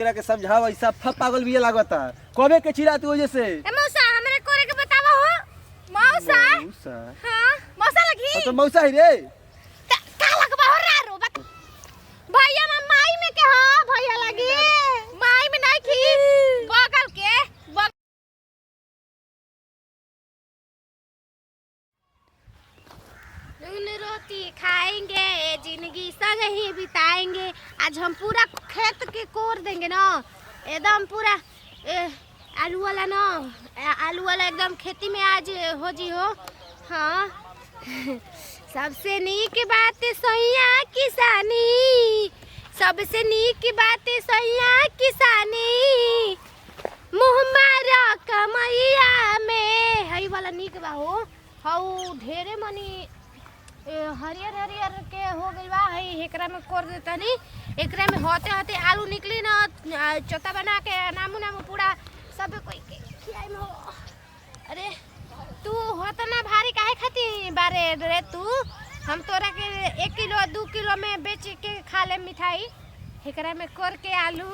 तेरा के समझाओ ऐसा पागल भी लागता कबे के चिराती वजह से ए मौसा हमरे करे के बतावा हो मौसा हां मौसा लगी तो मौसा ही रे का लगबा हो रारो भैया माई में के हां भैया लगी माई में नहीं की बगल के रोटी खाएंगे जिंदगी संग ही बिताएंगे। आज हम पूरा खेत के कोर देंगे ना एकदम पूरा आलू वाला ना आलू वाला एकदम खेती में आज हो जी हो। हाँ सबसे नीक बात सैया किसानी सबसे नीक बात सैया किसानी मुँह मारा कमैया में हई वाला नीक बा हो हाउ ढेरे मनी हरियर हरियर के हो गइल बा हई एकरा में कर देतनी एकरा में होते होते आलू निकली ना चोता बना के नामू नामू पूरा सब कोई के खियाई में हो। अरे तू होत ना भारी काहे खाती बारे रे तू हम तोरा के 1 किलो 2 किलो में बेच के खा ले मिठाई एकरा में कर के आलू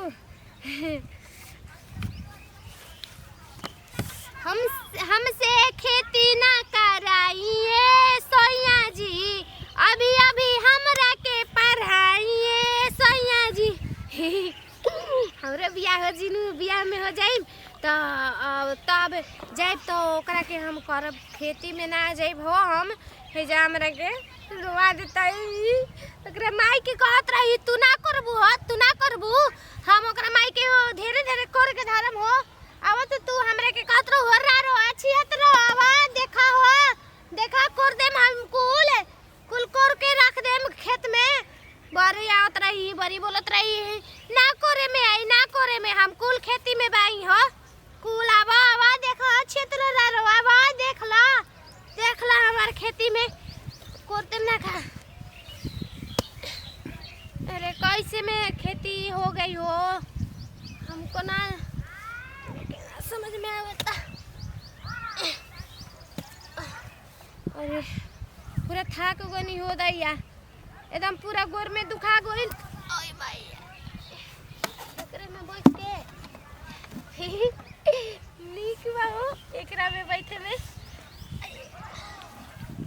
हमसे खेती ना कराइए सोया जी अभी अभी हमरा के पढ़ाइए सोया जी हमरे बियाह हो जिनु बियाह में हो जाइम तो तब जाइब तो ओकरा के हम करब खेती में ना जाइब हो हम हे जा हमरा के रुआ देताई ओकरा माई के कहत रही तू ना करबू हो तू ना करबू हम ओकरा माई के धीरे धीरे कर के धरम हो आवा तो तू हमरे के कहत रहो रो अच्छी हत रो आवा देखा कर देम हम कुल कर के रख देम खेत में बड़ी आवत रही बड़ी बोलत रही ना करे में हम कुल खेती में बाई हो कुल आवा देखो अच्छी तरह रो आवा देख ला हमार खेती में करते ना खा। अरे कैसे में खेती हो गई हो हमको ना समझ में आता। अरे पूरा थक गनी हो दैया एकदम पूरा गोर में दुखा गइल ओए भाई एकरे में बैठ के नीक बा हो एकरा में बैठे में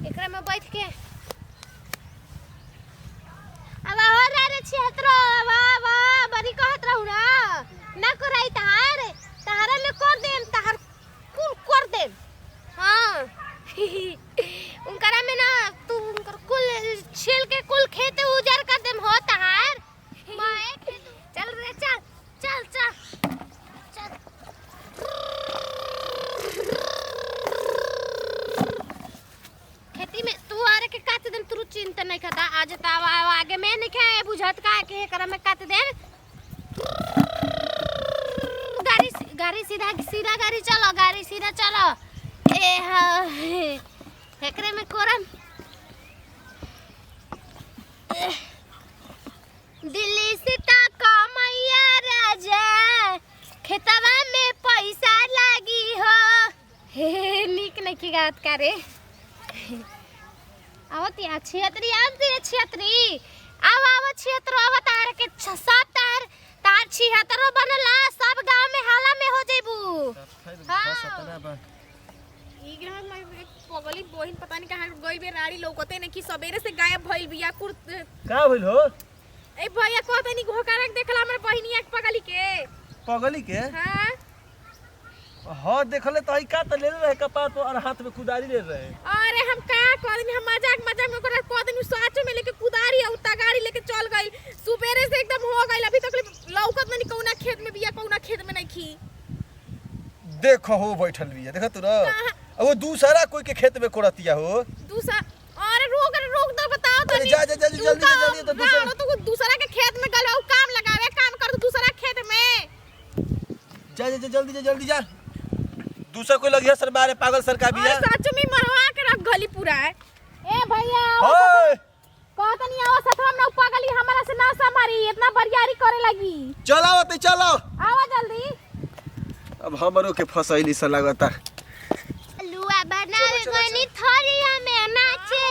एकरा में बैठ के अब हो रे छेत्रो वाह बड़ी कहत रहू ना कराई तहारा में कर देम तहार कुल कर देम। हाँ उनकरा में ना तू उनकर कुल छील के कुल खेते उजार कर देम हो तहार माए चल रे चल खेती में तू आरे के काट देम तू चिंता नहीं करता आज तावा आगे में नहीं खाए बुझत का के एकरा में काट देम गाड़ी सीधा गाड़ी चलो ए हाँ एकरे में कोरम दिल्ली से कमैया राजा खेतवा में पैसा लागी हो हे नीक नहीं की गात करे आवत या छेत्री आव क्षेत्र अवतार के सब तार 76 बनला सब गांव में हाला में हो जेबू। हां ई ग्राम में पगली बहिन पता नहीं कहां गई बे राड़ी लौकते नहीं कि सबेरे से गायब भइल बिया का भइल हो ए भैया कहते नहीं घोकारा देखला हमर बहिनिया पगली के हां हां देखले तो का त ले रहे कपार पर और हाथ में कुदारी ले रहे। अरे हम का कहनी हम मजाक में ओकरा कहनी साचो में लेके कुदारी और तगारी लेके चल गई सुबेरे से एकदम हो गई अभी तक लौकत नहीं कौना खेत में बिया कौना खेत में नहीं खी देखो हो बैठल बिया देखत तू अब वो दूसरा कोई के खेत में कोड़तिया हो दूसरा अरे रोक दो बताओ तो जा जल्दी तो दूसरा के खेत में गलो काम लगावे काम कर दूसरा खेत में जल्दी जा दूसरा कोई लगिया सर बारे पागल सर का बिया सच में मरवा के रख गली पूरा है। ए भैया ओए कहत नहीं आओ सतवा में पागली हमरा से ना समारी इतना बरियारी करे लगी चलो आवा जल्दी अब हमरो के फसैली सा लगता लुआ बनावे गनी थरिया में नाचे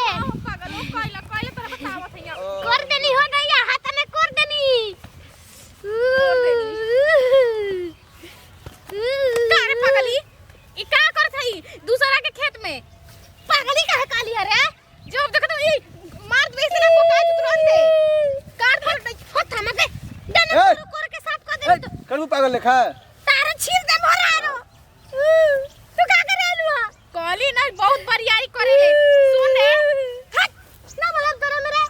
पागल कइला तोरा बतावत है कर देनी हो गया हाथ में कर देनी चलू पागल लेखा तारा छील दे मोरा रो तू का करे लुआ कहली ना बहुत बरियारी करेले सुन रे हट ना बोला तोरा मेरे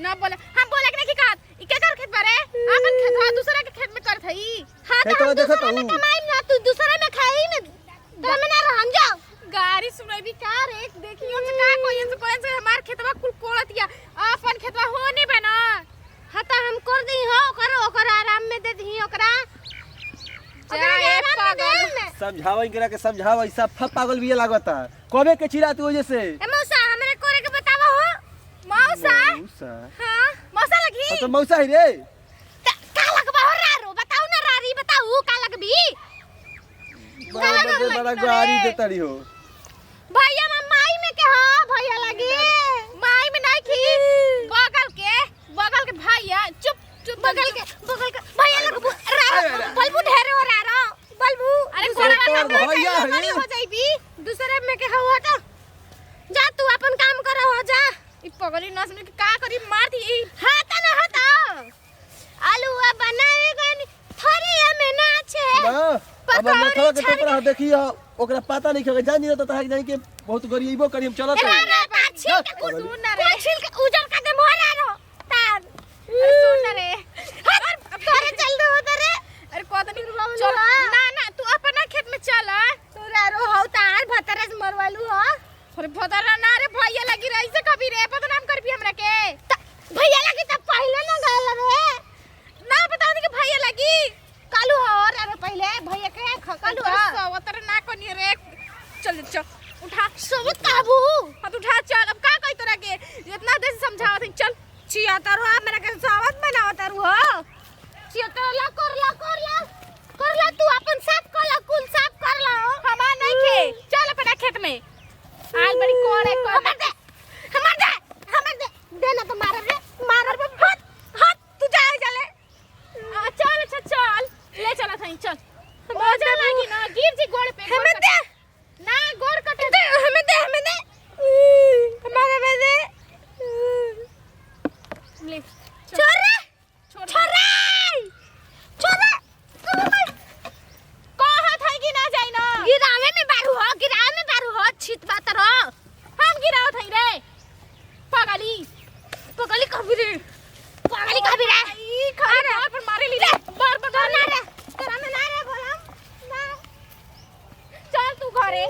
ना बोले हम बोले कि नहीं कहत ई के कर खेत बारे अपन खेत हो दूसरा के खेत में करत हई हां खेत में देखत हूं कमाई ना तू दूसरे में खाई ना तोरा में ना रहन जा गाड़ी सुनाई भी का रे देखी हम से का कोई से हमार खेतवा कुल कोड़तिया अपन खेतवा हो नहीं बना हां त हम कर दी हो ओकर आराम में दे दी ओकरा जाए पागल समझावे करा के समझाव ऐसा पागल भी लागता कबे के चिरात वजह से ए मौसा हमरे करे के बतावा हो मौसा मौसा हां मौसा लगी तो मौसा ही रे का लगबा हो रारो बताऊ ना रारी बताऊ का लगबी बड़ा गाड़ी देतड़ी हो भैया माई में के हो भैया लगी माई में नहीं की बगल के भैया चुप बगल के भैया लग बलबू ढेर हो रहा बलबू अरे तोर भैया है बड़ी हो जाईबी दूसरे में के हो तो जा तू अपन काम कर हो जा ई पगली न सुन के का करी मार दी हां त ना हटा आलू बनाए गनी थोड़ी में ना छे अब मैं खवा के टोकरा देखी ओकरा पता नहीं के जान नहीं तो तहां जान के बहुत गरीबो करी हम चलत ना ना छील के कुछ सुन ना रे छील के उजर का दे मोला रो तार सुन ना रे तोरे चल दो उधर अरे कोदनी चल ना तू अपना खेत में चल तू रो हो तार भतरस मरवालू हो अरे भदरा ना रे भैया लगी रही से कभी रे बदनाम करबी हमरा के भैया लगी त पहले ना गल रे ना बता दी कि भैया लगी कालू हो अरे पहले भैया के कालू हो सवतर ना कोनी रे चल उठा सब काबू हाथ उठा चल अब का कहि तोरा के इतना देर से समझावत हई चल चिया तरवा मेरा के सावत बनावत हो चिया तरला कर ला तू अपन साफ कर ला कुल साफ कर ला हमार नहीं खे चल अपना खेत में आल बड़ी कोड़े हमर दे देना तो मार रे हट तू जा चले चल अच्छा चल ले चला थई चल मजा लागी ना गिर जी गोड़ पे हमें दे ना गोड़ कटे दे हमें दे हमारे में दे ले छोरे कहां थई कि ना जाई ना गिरावे में बारू हो छित बात रो हम गिराओ थई रे पगली कभी रे ई खारे पर मारे ली रे बार ना रे तेरा में ना रे बोलम ना चल तू घरे